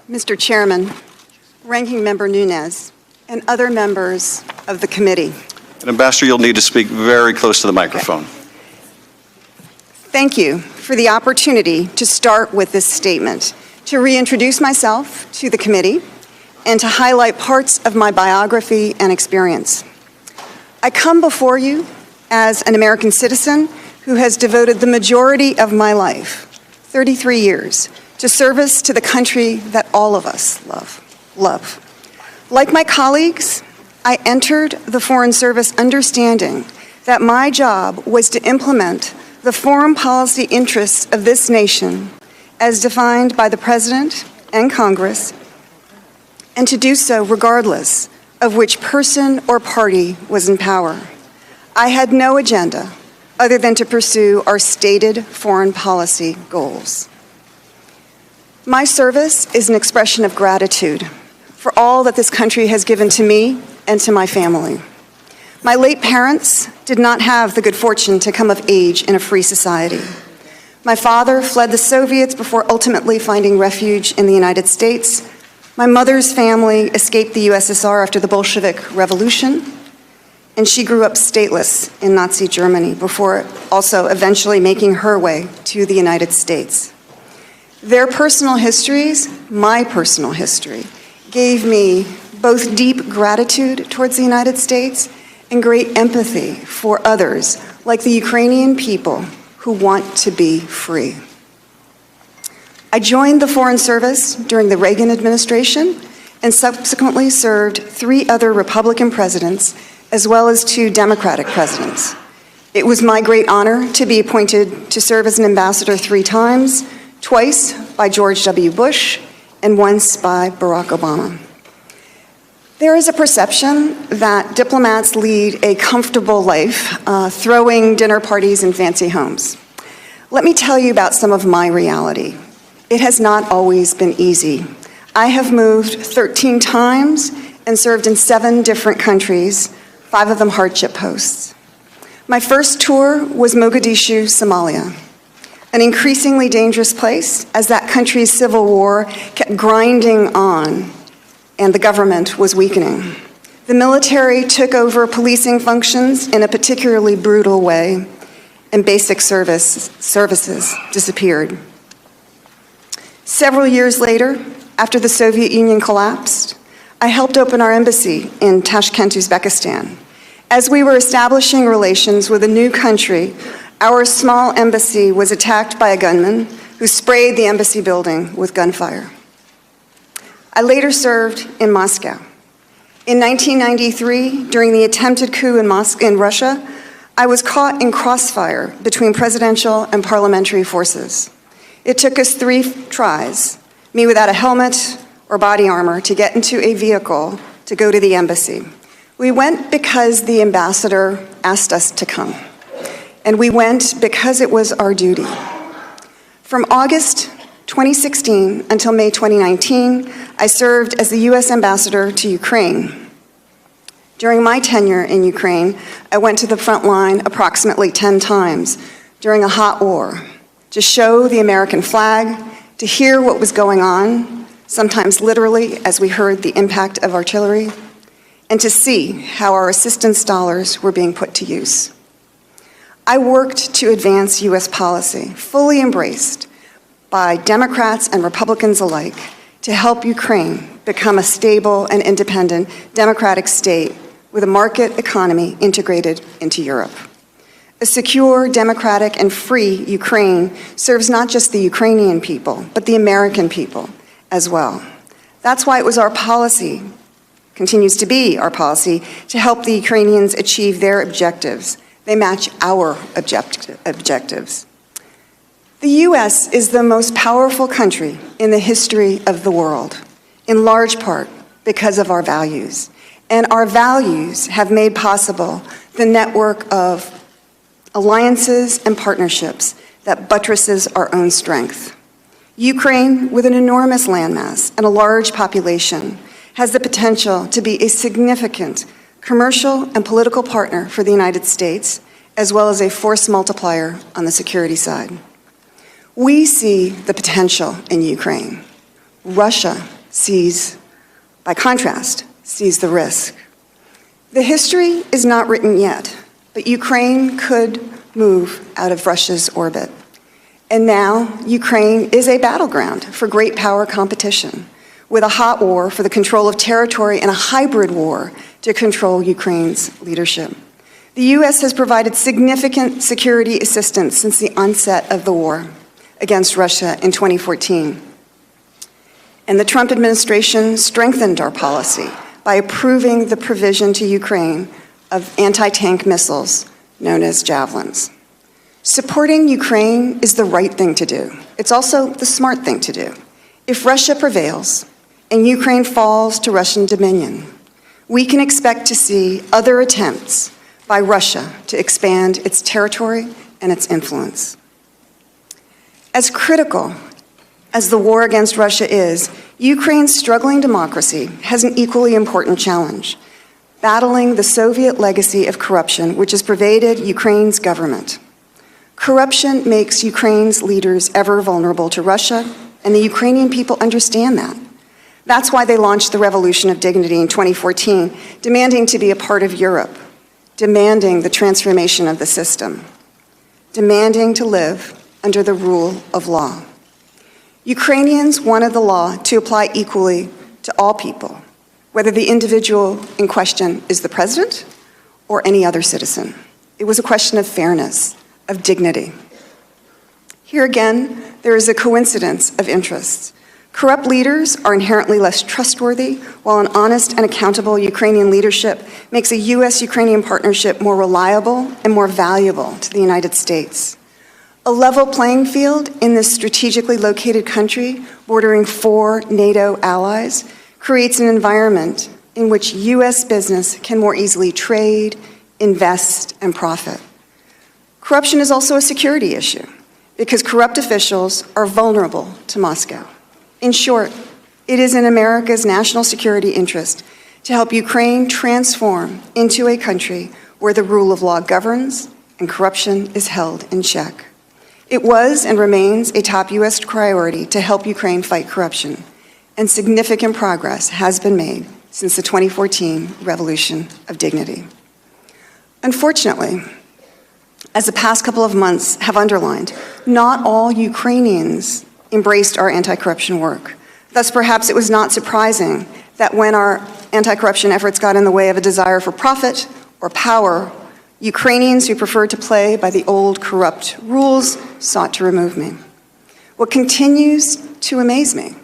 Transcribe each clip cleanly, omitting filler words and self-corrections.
Mr. Chairman, Ranking Member Nunes, and other members of the committee. And Ambassador, you'll need to speak very close to the microphone. Okay. Thank you for the opportunity to start with this statement, to reintroduce myself to the committee, and to highlight parts of my biography and experience. I come before you as an American citizen who has devoted the majority of my life, 33 years, to service to the country that all of us love. Like my colleagues, I entered the Foreign Service understanding that my job was to implement the foreign policy interests of this nation as defined by the President and Congress, and to do so regardless of which person or party was in power. I had no agenda other than to pursue our stated foreign policy goals. My service is an expression of gratitude for all that this country has given to me and to my family. My late parents did not have the good fortune to come of age in a free society. My father fled the Soviets before ultimately finding refuge in the United States. My mother's family escaped the USSR after the Bolshevik Revolution, and she grew up stateless in Nazi Germany before also eventually making her way to the United States. Their personal histories, my personal history, gave me both deep gratitude towards the United States and great empathy for others, like the Ukrainian people who want to be free. I joined the Foreign Service during the Reagan administration and subsequently served 3 other Republican presidents as well as 2 Democratic presidents. It was my great honor to be appointed to serve as an ambassador 3 times, twice by George W. Bush and once by Barack Obama. There is a perception that diplomats lead a comfortable life, throwing dinner parties in fancy homes. Let me tell you about some of my reality. It has not always been easy. I have moved 13 times and served in 7 different countries, 5 of them hardship posts. My first tour was Mogadishu, Somalia, an increasingly dangerous place as that country's civil war kept grinding on and the government was weakening. The military took over policing functions in a particularly brutal way, and basic services disappeared. Several years later, after the Soviet Union collapsed, I helped open our embassy in Tashkent, Uzbekistan. As we were establishing relations with a new country, our small embassy was attacked by a gunman who sprayed the embassy building with gunfire. I later served in Moscow. In 1993, during the attempted coup in Russia, I was caught in crossfire between presidential and parliamentary forces. It took us 3 tries, me without a helmet or body armor, to get into a vehicle to go to the embassy. We went because the ambassador asked us to come, and we went because it was our duty. From August 2016 until May 2019, I served as the U.S. ambassador to Ukraine. During my tenure in Ukraine, I went to the front line approximately 10 times during a hot war to show the American flag, to hear what was going on, sometimes literally as we heard the impact of artillery, and to see how our assistance dollars were being put to use. I worked to advance U.S. policy, fully embraced by Democrats and Republicans alike, to help Ukraine become a stable and independent democratic state with a market economy integrated into Europe. A secure, democratic, and free Ukraine serves not just the Ukrainian people, but the American people as well. That's why it was our policy, continues to be our policy, to help the Ukrainians achieve their objectives. They match our objectives. The U.S. is the most powerful country in the history of the world, in large part because of our values. And our values have made possible the network of alliances and partnerships that buttresses our own strength. Ukraine, with an enormous landmass and a large population, has the potential to be a significant commercial and political partner for the United States, as well as a force multiplier on the security side. We see the potential in Ukraine. Russia by contrast, sees the risk. The history is not written yet, but Ukraine could move out of Russia's orbit. And now Ukraine is a battleground for great power competition, with a hot war for the control of territory and a hybrid war to control Ukraine's leadership. The U.S. has provided significant security assistance since the onset of the war against Russia in 2014. And the Trump administration strengthened our policy by approving the provision to Ukraine of anti-tank missiles known as Javelins. Supporting Ukraine is the right thing to do. It's also the smart thing to do. If Russia prevails and Ukraine falls to Russian dominion, we can expect to see other attempts by Russia to expand its territory and its influence. As critical as the war against Russia is, Ukraine's struggling democracy has an equally important challenge, battling the Soviet legacy of corruption which has pervaded Ukraine's government. Corruption makes Ukraine's leaders ever vulnerable to Russia, and the Ukrainian people understand that. That's why they launched the Revolution of Dignity in 2014, demanding to be a part of Europe, demanding the transformation of the system, demanding to live under the rule of law. Ukrainians wanted the law to apply equally to all people, whether the individual in question is the president or any other citizen. It was a question of fairness, of dignity. Here again, there is a coincidence of interests. Corrupt leaders are inherently less trustworthy, while an honest and accountable Ukrainian leadership makes a U.S.-Ukrainian partnership more reliable and more valuable to the United States. A level playing field in this strategically located country, bordering 4 NATO allies, creates an environment in which U.S. business can more easily trade, invest, and profit. Corruption is also a security issue, because corrupt officials are vulnerable to Moscow. In short, it is in America's national security interest to help Ukraine transform into a country where the rule of law governs and corruption is held in check. It was and remains a top U.S. priority to help Ukraine fight corruption, and significant progress has been made since the 2014 Revolution of Dignity. Unfortunately, as the past couple of months have underlined, not all Ukrainians embraced our anti-corruption work. Thus, perhaps it was not surprising that when our anti-corruption efforts got in the way of a desire for profit or power, Ukrainians who preferred to play by the old corrupt rules sought to remove me. What continues to amaze me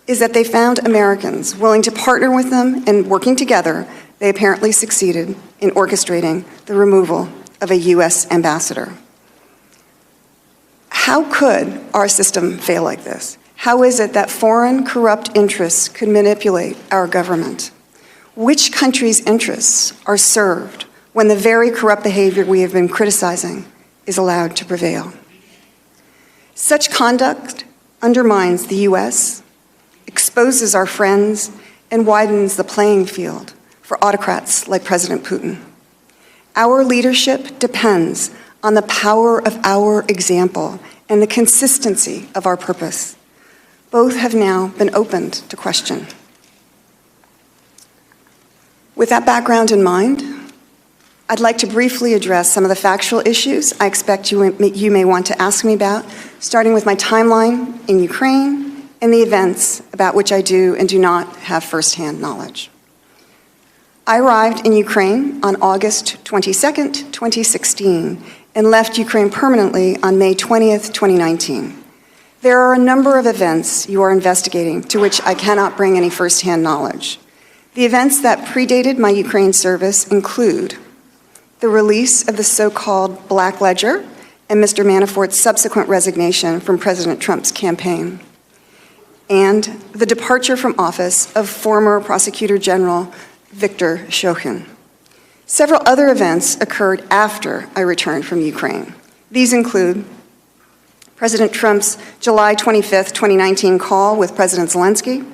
is that they found Americans willing to partner with them, and working together, they apparently succeeded in orchestrating the removal of a U.S. ambassador. How could our system fail like this? How is it that foreign corrupt interests could manipulate our government? Which country's interests are served when the very corrupt behavior we have been criticizing is allowed to prevail? Such conduct undermines the U.S., exposes our friends, and widens the playing field for autocrats like President Putin. Our leadership depends on the power of our example and the consistency of our purpose. Both have now been opened to question. With that background in mind, I'd like to briefly address some of the factual issues I expect you may want to ask me about, starting with my timeline in Ukraine and the events about which I do and do not have firsthand knowledge. I arrived in Ukraine on August 22nd, 2016, and left Ukraine permanently on May 20th, 2019. There are a number of events you are investigating to which I cannot bring any firsthand knowledge. The events that predated my Ukraine service include the release of the so-called Black Ledger and Mr. Manafort's subsequent resignation from President Trump's campaign, and the departure from office of former Prosecutor General Viktor Shokhin. Several other events occurred after I returned from Ukraine. These include President Trump's July 25th, 2019 call with President Zelensky,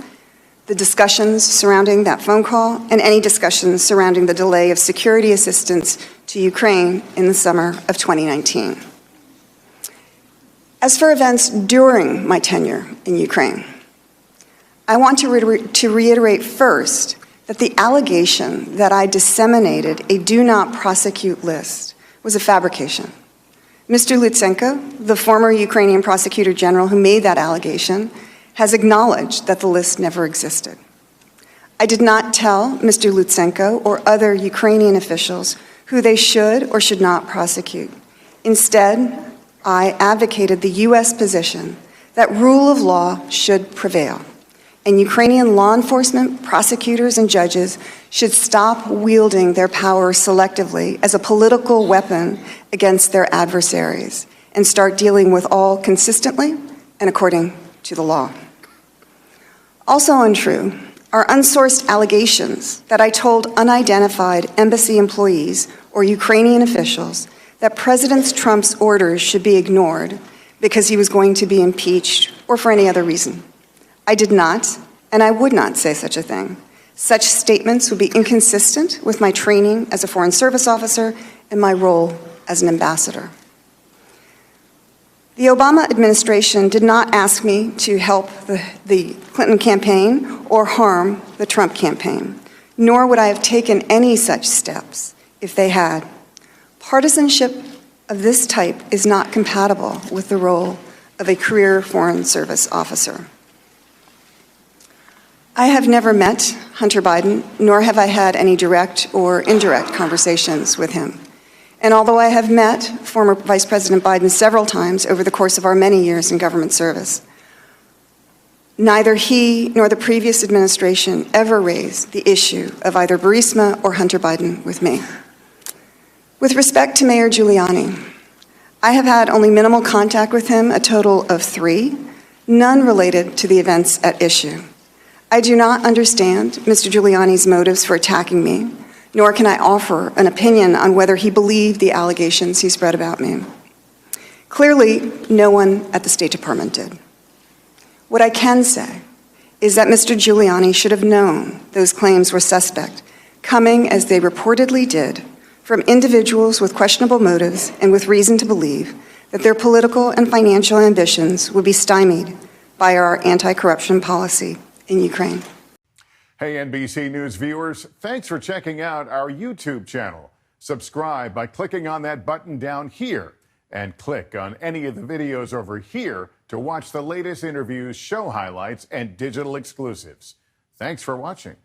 the discussions surrounding that phone call, and any discussions surrounding the delay of security assistance to Ukraine in the summer of 2019. As for events during my tenure in Ukraine, I want to reiterate first that the allegation that I disseminated a do not prosecute list was a fabrication. Mr. Lutsenko, the former Ukrainian prosecutor general who made that allegation, has acknowledged that the list never existed. I did not tell Mr. Lutsenko or other Ukrainian officials who they should or should not prosecute. Instead, I advocated the U.S. position that rule of law should prevail, and Ukrainian law enforcement, prosecutors, and judges should stop wielding their power selectively as a political weapon against their adversaries and start dealing with all consistently and according to the law. Also untrue are unsourced allegations that I told unidentified embassy employees or Ukrainian officials that President Trump's orders should be ignored because he was going to be impeached or for any other reason. I did not, and I would not say such a thing. Such statements would be inconsistent with my training as a Foreign Service officer and my role as an ambassador. The Obama administration did not ask me to help the Clinton campaign or harm the Trump campaign, nor would I have taken any such steps if they had. Partisanship of this type is not compatible with the role of a career Foreign Service officer. I have never met Hunter Biden, nor have I had any direct or indirect conversations with him. And although I have met former Vice President Biden several times over the course of our many years in government service, neither he nor the previous administration ever raised the issue of either Burisma or Hunter Biden with me. With respect to Mayor Giuliani, I have had only minimal contact with him, a total of 3, none related to the events at issue. I do not understand Mr. Giuliani's motives for attacking me, nor can I offer an opinion on whether he believed the allegations he spread about me. Clearly, no one at the State Department did. What I can say is that Mr. Giuliani should have known those claims were suspect, coming as they reportedly did from individuals with questionable motives and with reason to believe that their political and financial ambitions would be stymied by our anti-corruption policy in Ukraine. Hey, NBC News viewers, thanks for checking out our YouTube channel. Subscribe by clicking on that button down here and click on any of the videos over here to watch the latest interviews, show highlights, and digital exclusives. Thanks for watching.